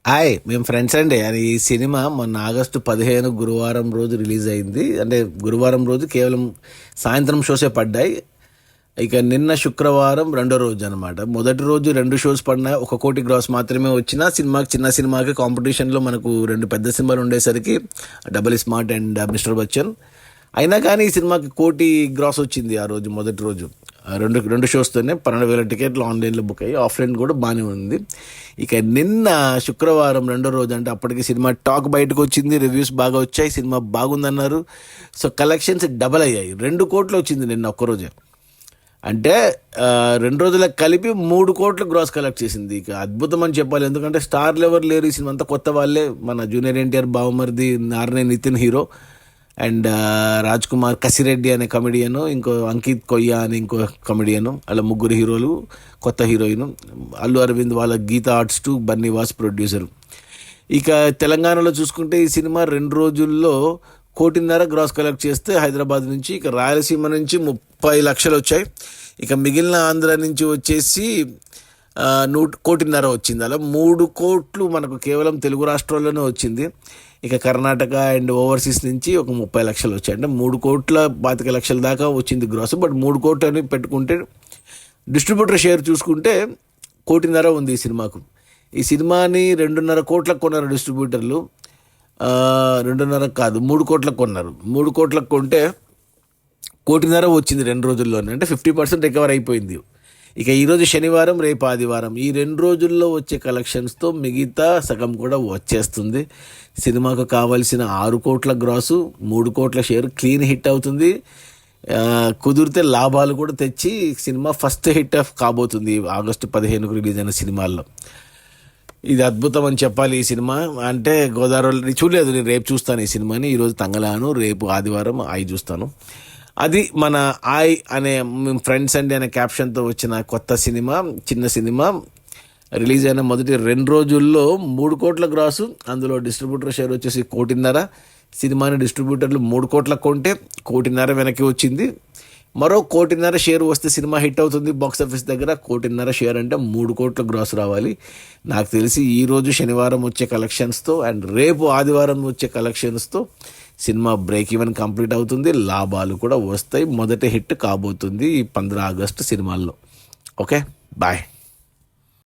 Hi, మేము friends అండి. అది ఈ సినిమా మొన్న ఆగస్టు 15 గురువారం రోజు రిలీజ్ అయింది. అంటే గురువారం రోజు కేవలం సాయంత్రం షోసే పడ్డాయి. ఇక నిన్న శుక్రవారం రెండో రోజు అనమాట. మొదటి రోజు 2 షోస్ పడినాయి, 1 కోటి గ్రాస్ మాత్రమే వచ్చిన సినిమాకి, చిన్న సినిమాకి కాంపిటీషన్లో మనకు 2 పెద్ద సినిమాలు ఉండేసరికి double smart and mister Bachchan. అయినా కానీ ఈ సినిమాకి 1 కోటి గ్రాస్ వచ్చింది ఆ రోజు, మొదటి రోజు. రెండు షోస్తోనే 12,000 టికెట్లు ఆన్లైన్లో బుక్ అయ్యి, ఆఫ్లైన్ కూడా బాగానే ఉంది. ఇక నిన్న శుక్రవారం రెండో రోజు, అంటే అప్పటికి సినిమా టాక్ బయటకు వచ్చింది, రివ్యూస్ బాగా వచ్చాయి, సినిమా బాగుందన్నారు. సో కలెక్షన్స్ డబల్ అయ్యాయి, 2 కోట్లు వచ్చింది నిన్న ఒక్కరోజే. అంటే 2 రోజులకు కలిపి 3 కోట్ల గ్రాస్ కలెక్ట్ చేసింది. ఇక అద్భుతం అని చెప్పాలి, ఎందుకంటే స్టార్లు ఎవరు లేరు ఈ సినిమా, అంతా కొత్త వాళ్ళే. మన జూనియర్ ఎన్టీఆర్ బావమరిది నారనే నితిన్ హీరో, అండ్ రాజ్ కుమార్ కసిరెడ్డి అనే కమెడియను, ఇంకో అంకిత్ కొయ్య అనే ఇంకో కమెడియను, అలా 3 హీరోలు, కొత్త హీరోయిన్ అల్లు అరవింద్, వాళ్ళ Geetha Arts to Bunny Vas producer. ఇక తెలంగాణలో చూసుకుంటే ఈ సినిమా 2 రోజుల్లో 1.5 కోటి గ్రాస్ కలెక్ట్ చేస్తే హైదరాబాద్ నుంచి, ఇక రాయలసీమ నుంచి 30 లక్షలు వచ్చాయి. ఇక మిగిలిన ఆంధ్ర నుంచి వచ్చేసి 1.5 కోటి వచ్చింది. అలా 3 కోట్లు మనకు కేవలం తెలుగు రాష్ట్రాల్లోనే వచ్చింది. ఇక కర్ణాటక అండ్ ఓవర్సీస్ నుంచి ఒక 30 లక్షలు వచ్చాయి. అంటే 3.25 కోట్ల దాకా వచ్చింది గ్రాస్. బట్ 3 కోట్లు అని పెట్టుకుంటే డిస్ట్రిబ్యూటర్ షేర్ చూసుకుంటే 1.5 కోటి ఉంది ఈ సినిమాకు. ఈ సినిమాని 2.5 కోట్లకు కొన్నారు డిస్ట్రిబ్యూటర్లు. 2.5 కాదు, 3 కోట్లకు కొన్నారు. 3 కోట్లకు కొంటే 1.5 కోటి వచ్చింది 2 రోజుల్లోనే. అంటే 50% రికవర్ అయిపోయింది. ఇక ఈరోజు శనివారం, రేపు ఆదివారం, ఈ 2 రోజుల్లో వచ్చే కలెక్షన్స్తో మిగతా సగం కూడా వచ్చేస్తుంది. సినిమాకు కావాల్సిన 6 కోట్ల గ్రాసు, 3 కోట్ల షేర్ క్లీన్ హిట్ అవుతుంది. కుదిరితే లాభాలు కూడా తెచ్చి సినిమా ఫస్ట్ హిట్ ఆఫ్ కాబోతుంది ఆగస్టు 15కు రిలీజ్ అయిన సినిమాల్లో. ఇది అద్భుతం అని చెప్పాలి. ఈ సినిమా అంటే గోదావరి చూడలేదు, నేను రేపు చూస్తాను ఈ సినిమాని. ఈరోజు తంగలాను, రేపు ఆదివారం ఐ చూస్తాను. అది మన ఐ అనే ఫ్రెండ్స్ అండి అనే క్యాప్షన్తో వచ్చిన కొత్త సినిమా, చిన్న సినిమా. రిలీజ్ అయిన మొదటి 2 రోజుల్లో 3 కోట్ల గ్రాసు, అందులో డిస్ట్రిబ్యూటర్ షేర్ వచ్చేసి 1.5 కోటి. సినిమాని డిస్ట్రిబ్యూటర్లు 3 కోట్లకు కొంటే 1.5 కోటి వెనక్కి వచ్చింది. మరో 1.5 కోటి షేర్ వస్తే సినిమా హిట్ అవుతుంది బాక్స్ ఆఫీస్ దగ్గర. 1.5 కోటి షేర్ అంటే 3 కోట్ల గ్రాస్ రావాలి. నాకు తెలిసి ఈరోజు శనివారం వచ్చే కలెక్షన్స్తో అండ్ రేపు ఆదివారం వచ్చే కలెక్షన్స్తో సినిమా బ్రేక్ ఈవెన్ కంప్లీట్ అవుతుంది, లాభాలు కూడా వస్తాయి. మొదటి హిట్ కాబోతుంది ఈ 15 ఆగస్టు సినిమాల్లో. Okay, bye.